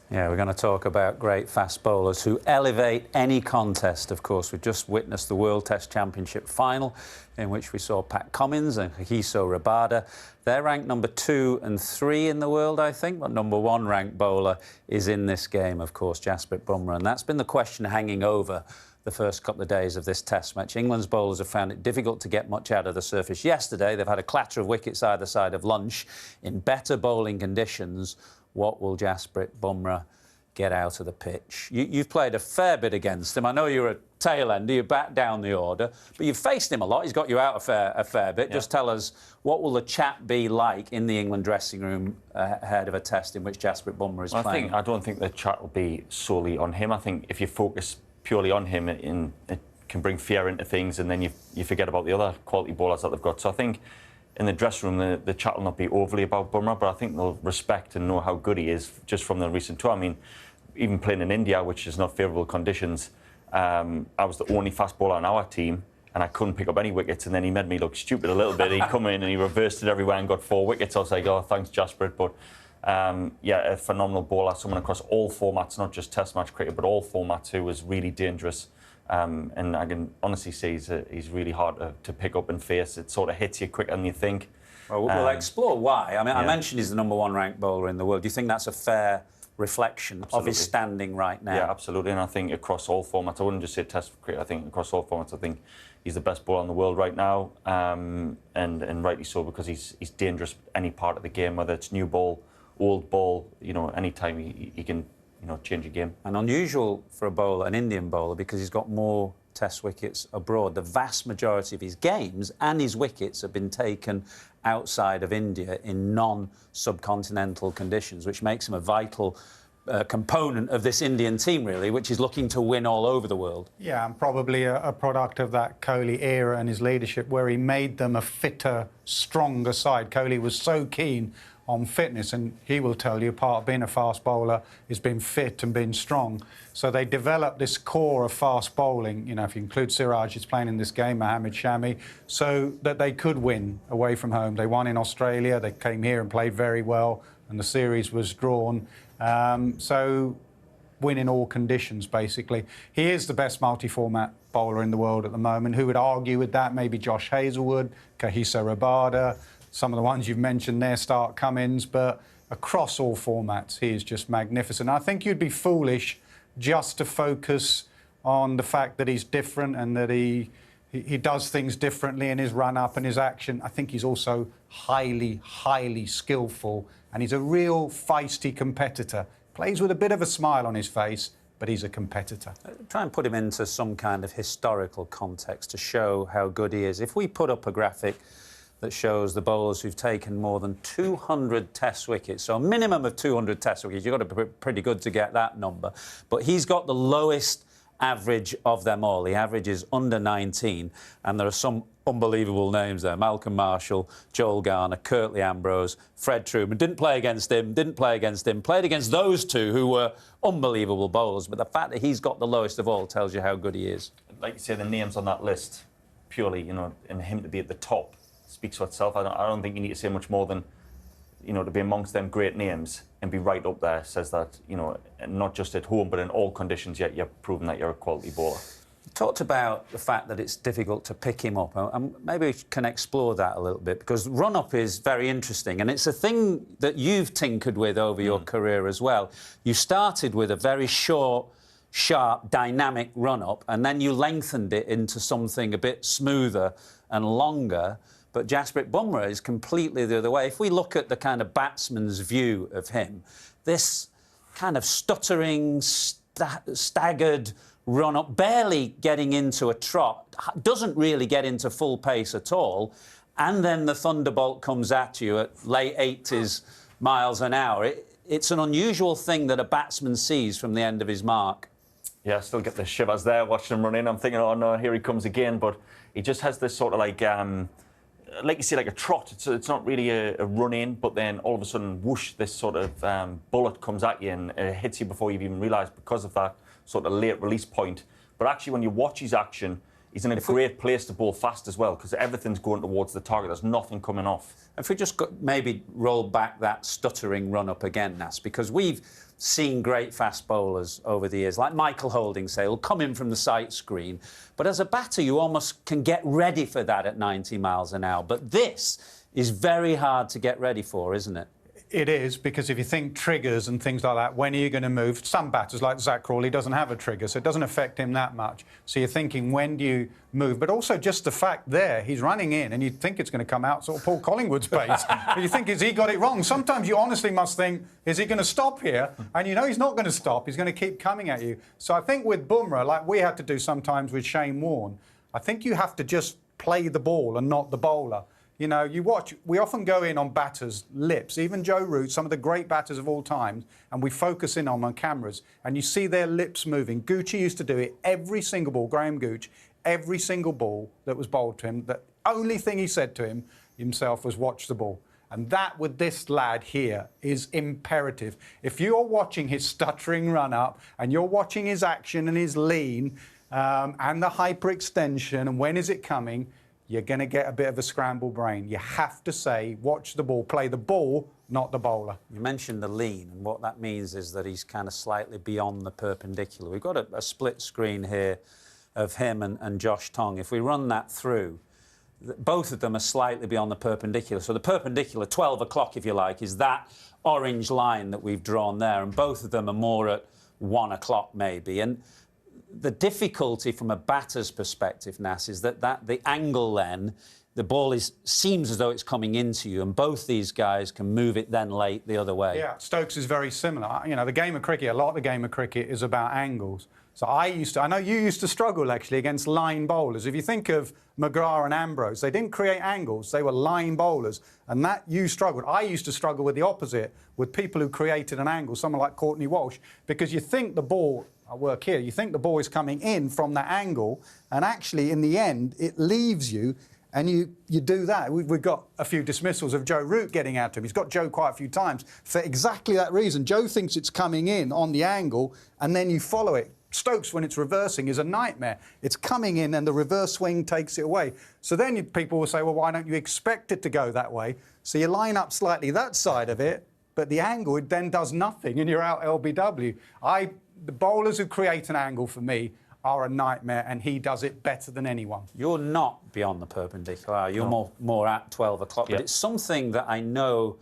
Yeah, we're going to talk about great fast bowlers who elevate any contest. Of course, we've just witnessed the World Test Championship final in which we saw Pat Cummins and Hussain Rabada. They're ranked number 2 and 3 in the world, I think, but number 1 ranked bowler is in this game, of course, Jasprit Bumrah. And that's been the question hanging over the first couple of days of this Test match. England's bowlers have found it difficult to get much out of the surface. Yesterday, they've had a clatter of wickets either side of lunch in better bowling conditions. What will Jasprit Bumrah get out of the pitch? You've played a fair bit against him. I know you're a tail ender, you bat down the order, but you've faced him a lot. He's got you out a fair bit. Yeah. Just tell us, what will the chat be like in the England dressing room ahead of a Test in which Jasprit Bumrah is playing? I don't think the chat will be solely on him. I think if you focus purely on him, it can bring fear into things, and then you forget about the other quality bowlers that they've got. So I think in the dressing room, the chat will not be overly about Bumrah, but I think they'll respect and know how good he is just from the recent tour. I mean, even playing in India, which is not favourable conditions, I was the only fast bowler on our team, and I couldn't pick up any wickets, and then he made me look stupid a little bit. He come in and he reversed it everywhere and got 4 wickets. I was like, oh, thanks, Jasprit. But yeah, a phenomenal bowler, someone across all formats, not just Test match cricket, but all formats, who was really dangerous. And I can honestly say he's really hard to pick up and face. It sort of hits you quicker than you think. Well, we'll explore why. I mean, yeah. I mentioned he's the number 1 ranked bowler in the world. Do you think that's a fair reflection of his standing right now? Yeah, absolutely. And I think across all formats, I wouldn't just say Test cricket, I think across all formats, I think he's the best bowler in the world right now. And rightly so, because he's dangerous any part of the game, whether it's new ball, old ball, you know, any time he can, you know, change a game. And unusual for a bowler, an Indian bowler, because he's got more Test wickets abroad. The vast majority of his games and his wickets have been taken outside of India in non-subcontinental conditions, which makes him a vital component of this Indian team, really, which is looking to win all over the world. Yeah, and probably a product of that Kohli era and his leadership, where he made them a fitter, stronger side. Kohli was so keen on fitness, and he will tell you part of being a fast bowler is being fit and being strong. So they developed this core of fast bowling, you know, if you include Siraj, who's playing in this game, Mohammad Shami, so that they could win away from home. They won in Australia, they came here and played very well, and the series was drawn. So win in all conditions, basically. He is the best multi-format bowler in the world at the moment. Who would argue with that? Maybe Josh Hazlewood, Hussain Rabada, some of the ones you've mentioned there, Stark Cummins, but across all formats, he is just magnificent. I think you'd be foolish just to focus on the fact that he's different and that he does things differently in his run-up and his action. I think he's also highly, highly skillful, and he's a real feisty competitor. Plays with a bit of a smile on his face, but he's a competitor. Try and put him into some kind of historical context to show how good he is. If we put up a graphic that shows the bowlers who've taken more than 200 Test wickets, so a minimum of 200 Test wickets. You've got to be pretty good to get that number. But he's got the lowest average of them all. The average is under 19, and there are some unbelievable names there. Malcolm Marshall, Joel Garner, Curtly Ambrose, Fred Truman. Didn't play against him, played against those two who were unbelievable bowlers. But the fact that he's got the lowest of all tells you how good he is. Like you say, the names on that list, purely, you know, and him to be at the top speaks for itself. I don't think you need to say much more than, you know, to be amongst them great names and be right up there says that, you know, not just at home but in all conditions, yet you're proving that you're a quality bowler. You talked about the fact that it's difficult to pick him up, and maybe we can explore that a little bit, because run-up is very interesting, and it's a thing that you've tinkered with over your career as well. You started with a very short, sharp, dynamic run-up, and then you lengthened it into something a bit smoother and longer. But Jasprit Bumrah is completely the other way. If we look at the kind of batsman's view of him, this kind of stuttering, staggered run-up, barely getting into a trot, doesn't really get into full pace at all, and then the thunderbolt comes at you at late 80s miles an hour. It's an unusual thing that a batsman sees from the end of his mark. Yeah, I still get the shivers there watching him run in. I'm thinking, oh no, here he comes again. But he just has this sort of like you say, like a trot. It's not really a run in, but then all of a sudden, whoosh, this sort of bullet comes at you and it hits you before you've even realised, because of that sort of late release point. But actually, when you watch his action, he's in a great place to bowl fast as well, because everything's going towards the target. There's nothing coming off. If we just maybe roll back that stuttering run-up again, Nas, because we've seen great fast bowlers over the years, like Michael Holding, say, will come in from the sight screen. But as a batter, you almost can get ready for that at 90 miles an hour. But this is very hard to get ready for, isn't it? It is, because if you think triggers and things like that, when are you going to move? Some batters, like Zach Crawley, doesn't have a trigger, so it doesn't affect him that much. So you're thinking, when do you move? But also just the fact there, he's running in, and you'd think it's going to come out sort of Paul Collingwood's pace. You think, has he got it wrong? Sometimes you honestly must think, is he going to stop here? And you know he's not going to stop. He's going to keep coming at you. So I think with Bumrah, like we had to do sometimes with Shane Warne, I think you have to just play the ball and not the bowler. You know, you watch, we often go in on batters' lips, even Joe Root, some of the great batters of all time, and we focus in on cameras, and you see their lips moving. Gucci used to do it every single ball, Graham Gooch, every single ball that was bowled to him. The only thing he said to himself was, watch the ball. And that, with this lad here, is imperative. If you're watching his stuttering run-up, and you're watching his action and his lean, and the hyperextension, and when is it coming, you're going to get a bit of a scrambled brain. You have to say, watch the ball, play the ball, not the bowler. You mentioned the lean, and what that means is that he's kind of slightly beyond the perpendicular. We've got a split screen here of him and Josh Tongue. If we run that through, both of them are slightly beyond the perpendicular. So the perpendicular, 12 o'clock, if you like, is that orange line that we've drawn there, and both of them are more at 1 o'clock maybe. And the difficulty from a batter's perspective, Nass, is that the angle then, the ball seems as though it's coming into you, and both these guys can move it then late the other way. Yeah, Stokes is very similar. You know, the game of cricket, a lot of the game of cricket is about angles. So I know you used to struggle, actually, against line bowlers. If you think of McGrath and Ambrose, they didn't create angles, they were line bowlers, and that you struggled. I used to struggle with the opposite, with people who created an angle, someone like Courtney Walsh, because you think the ball, I work here, you think the ball is coming in from that angle, and actually, in the end, it leaves you, and you do that. We've got a few dismissals of Joe Root getting out to him. He's got Joe quite a few times for exactly that reason. Joe thinks it's coming in on the angle, and then you follow it. Stokes, when it's reversing, is a nightmare. It's coming in and the reverse swing takes it away. So then people will say, well, why don't you expect it to go that way? So you line up slightly that side of it, but the angle, it then does nothing and you're out LBW. The bowlers who create an angle, for me, are a nightmare, and he does it better than anyone. You're not beyond the perpendicular. You're more at 12 o'clock. But it's something that I know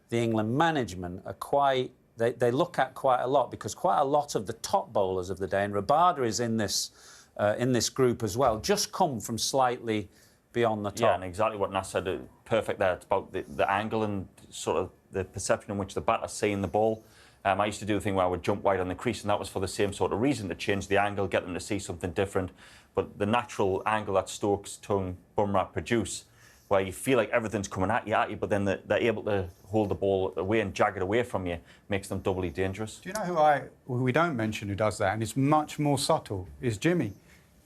the England management are quite... They look at quite a lot, because quite a lot of the top bowlers of the day, and Rabada is in this group as well, just come from slightly beyond the top. Yeah, and exactly what Nass said, perfect there. It's about the angle and sort of the perception in which the batter's seeing the ball. I used to do the thing where I would jump wide on the crease, and that was for the same sort of reason, to change the angle, get them to see something different. But the natural angle that Stokes, Tongue, Bumrah produce, where you feel like everything's coming at you, but then they're able to hold the ball away and jag it away from you, makes them doubly dangerous. Do you know who we don't mention who does that, and it's much more subtle, is Jimmy.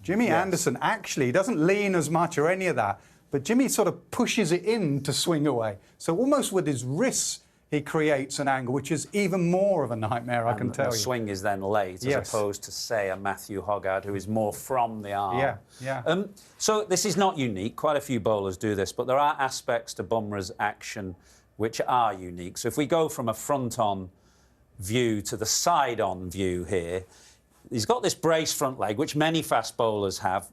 Jimmy Anderson actually doesn't lean as much or any of that, but Jimmy sort of pushes it in to swing away. So almost with his wrists, he creates an angle, which is even more of a nightmare, I can tell you. The swing is then late, as opposed to, say, a Matthew Hoggard, who is more from the arm. Yeah. So this is not unique. Quite a few bowlers do this, but there are aspects to Bumrah's action which are unique. So if we go from a front-on view to the side-on view here, he's got this brace front leg, which many fast bowlers have.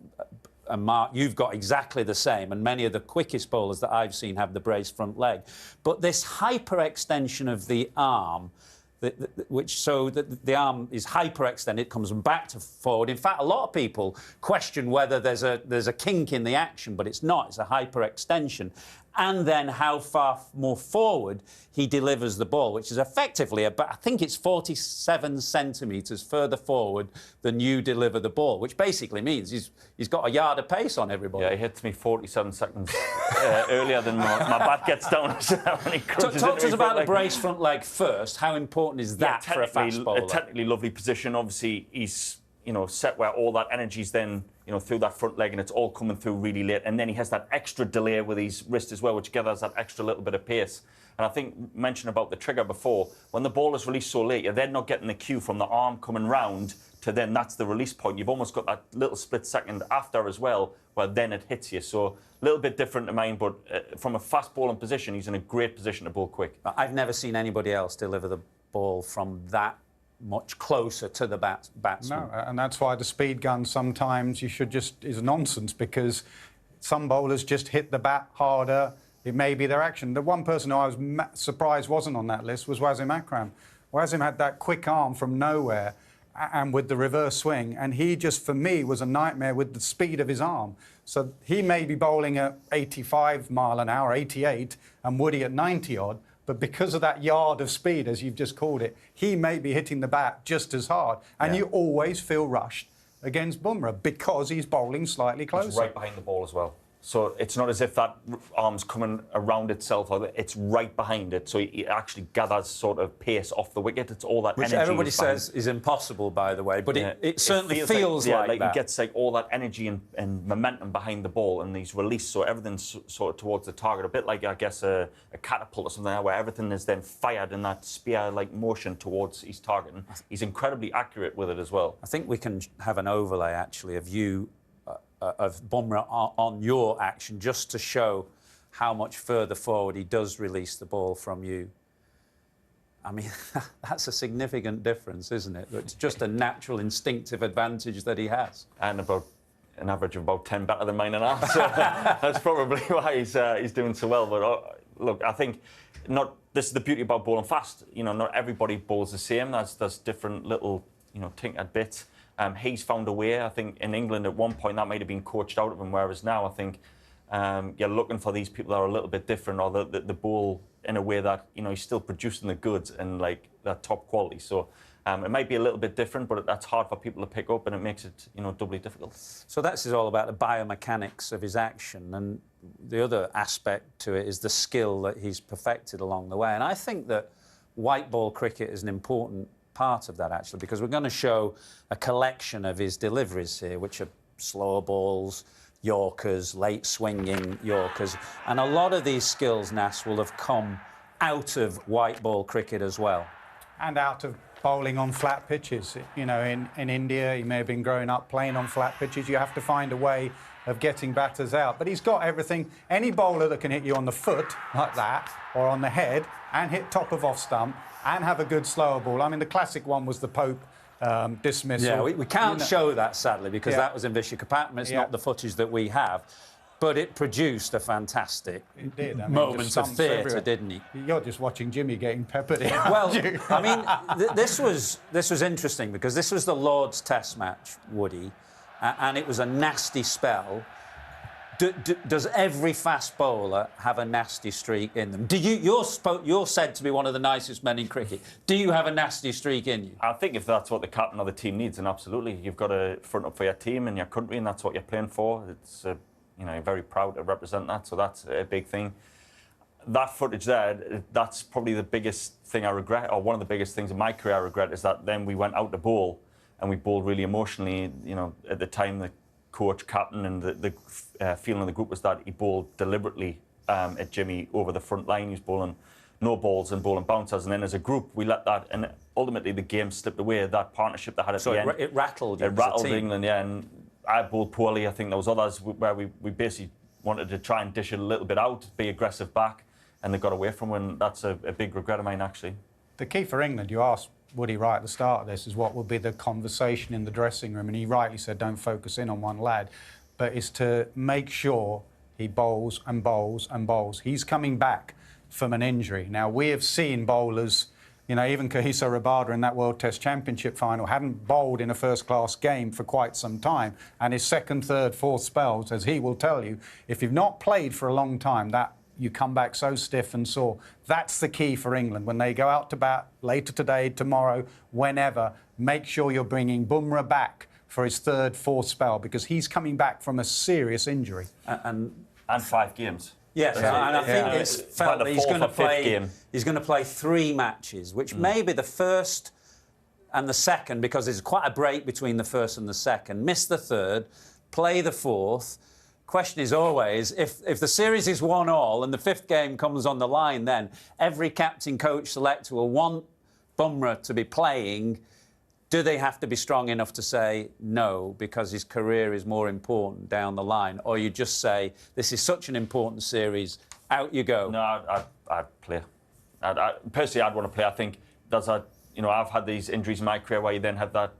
And Mark, you've got exactly the same, and many of the quickest bowlers that I've seen have the brace front leg. But this hyperextension of the arm, the arm is hyperextended, it comes back to forward. In fact, a lot of people question whether there's a kink in the action, but it's not. It's a hyperextension. And then how far more forward he delivers the ball, which is effectively about, I think it's 47 centimetres further forward than you deliver the ball, which basically means he's got a yard of pace on everybody. Yeah, he hits me 47 seconds earlier than my bat gets down. When he Talk to us about the brace front leg first. How important is that for a fast bowler? A technically lovely position. Obviously, he's set where all that energy's then through that front leg, and it's all coming through really late. And then he has that extra delay with his wrist as well, which gathers that extra little bit of pace. And I think mentioned about the trigger before, when the ball is released so late, you're then not getting the cue from the arm coming round to then that's the release point. You've almost got that little split second after as well, where then it hits you. So a little bit different to mine, but from a fast bowling position, he's in a great position to bowl quick. I've never seen anybody else deliver the ball from that much closer to the batsman. No, and that's why the speed gun sometimes is nonsense, because some bowlers just hit the bat harder. It may be their action. The one person who I was surprised wasn't on that list was Wasim Akram. Wasim had that quick arm from nowhere and with the reverse swing, and he just, for me, was a nightmare with the speed of his arm. So he may be bowling at 85 mile an hour, 88, and Woody at 90 odd, but because of that yard of speed, as you've just called it, he may be hitting the bat just as hard. And you always feel rushed against Bumrah because he's bowling slightly closer. It's right behind the ball as well. So it's not as if that arm's coming around itself, or it's right behind it. So it actually gathers sort of pace off the wicket. It's all that Which energy. everybody says is impossible, by the way, but it certainly feels like that. It gets like all that energy and momentum behind the ball, and he's released, so everything's sort of towards the target. A bit like, I guess, a catapult or something like that, where everything is then fired in that spear-like motion towards his target. And he's incredibly accurate with it as well. I think we can have an overlay, actually, of you of Bumrah on your action, just to show how much further forward he does release the ball from you. I mean, that's a significant difference, isn't it? It's just a natural instinctive advantage that he has. And about an average of about 10 better than mine and a half. So that's probably why he's doing so well. But look, I think this is the beauty about bowling fast. You know, not everybody bowls the same. There's different little, tinkered bits. He's found a way. I think in England at one point that might have been coached out of him, whereas now I think you're looking for these people that are a little bit different, or the bowl in a way that he's still producing the goods and like that top quality. So it might be a little bit different, but that's hard for people to pick up, and it makes it doubly difficult. So this is all about the biomechanics of his action, and the other aspect to it is the skill that he's perfected along the way. And I think that white ball cricket is an important part of that, actually, because we're going to show a collection of his deliveries here, which are slower balls, Yorkers, late swinging Yorkers, and a lot of these skills, Nas, will have come out of white ball cricket as well. And out of bowling on flat pitches. In India, he may have been growing up playing on flat pitches. You have to find a way of getting batters out. But he's got everything. Any bowler that can hit you on the foot like that, or on the head, and hit top of off stump, and have a good slower ball. I mean, the classic one was the Pope dismissal. Yeah, we can't show that, sadly, because that was in Vishakhapatnam. It's not the footage that we have. But it produced a fantastic moment of theatre, didn't he? You're just watching Jimmy getting peppered in. Well, I mean, this was interesting, because this was the Lord's Test match, Woody, and it was a nasty spell. Does every fast bowler have a nasty streak in them? You're said to be one of the nicest men in cricket. Do you have a nasty streak in you? I think if that's what the captain of the team needs, then absolutely. You've got to front up for your team and your country, and that's what you're playing for. It's very proud to represent that, so that's a big thing. That footage there, that's probably the biggest thing I regret, or one of the biggest things in my career I regret, is that then we went out to bowl, and we bowled really emotionally. At the time, the coach, captain, and the feeling of the group was that he bowled deliberately at Jimmy over the front line. He was bowling no balls and bowling bouncers, and then as a group we let that, and ultimately the game slipped away. That partnership they had at the end, it rattled. It rattled England, yeah. And I bowled poorly. I think there was others where we basically wanted to try and dish it a little bit out, be aggressive back, and they got away from it. And that's a big regret of mine, actually. The key for England, you asked Woody right at the start of this, is what will be the conversation in the dressing room, and he rightly said don't focus in on one lad, but is to make sure he bowls and bowls and bowls. He's coming back from an injury. Now, we have seen bowlers, even Hussain Rabada in that World Test Championship final hadn't bowled in a first-class game for quite some time, and his second, third, fourth spells, as he will tell you, if you've not played for a long time, that you come back so stiff and sore. That's the key for England. When they go out to bat later today, tomorrow, whenever, make sure you're bringing Bumrah back for his third, fourth spell, because he's coming back from a serious injury. And 5 games. Yes, and I think it's felt that he's going to play 3 matches, which may be the first and the second, because there's quite a break between the first and the second. Miss the third, play the fourth. Question is always, if the series is 1-1 and the 5th game comes on the line, then every captain, coach, selector will want Bumrah to be playing. Do they have to be strong enough to say no because his career is more important down the line? Or you just say, this is such an important series, out you go? No, I'd play. Personally, I'd want to play. I think there's you know, I've had these injuries in my career where you then have that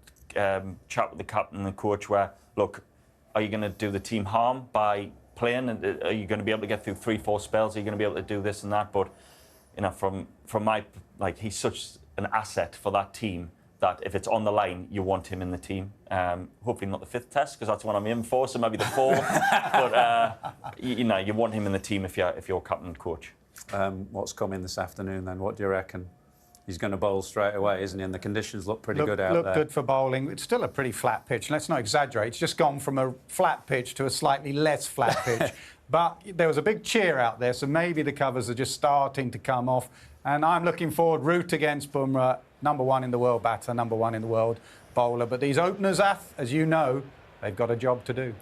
chat with the captain and the coach where, look, are you going to do the team harm by playing? Are you going to be able to get through 3-4 spells? Are you going to be able to do this and that? But, you know, from my, like, he's such an asset for that team that if it's on the line, you want him in the team. Hopefully not the 5th test, because that's what I'm aiming for, so maybe the 4th. But, you know, you want him in the team if you're captain and coach. What's coming this afternoon then? What do you reckon? He's going to bowl straight away, isn't he? And the conditions look pretty good out there. Look good for bowling. It's still a pretty flat pitch. Let's not exaggerate. It's just gone from a flat pitch to a slightly less flat pitch. But there was a big cheer out there, so maybe the covers are just starting to come off. And I'm looking forward, root against Bumrah, #1 in the world batter, #1 in the world bowler. But these openers, as you know, they've got a job to do.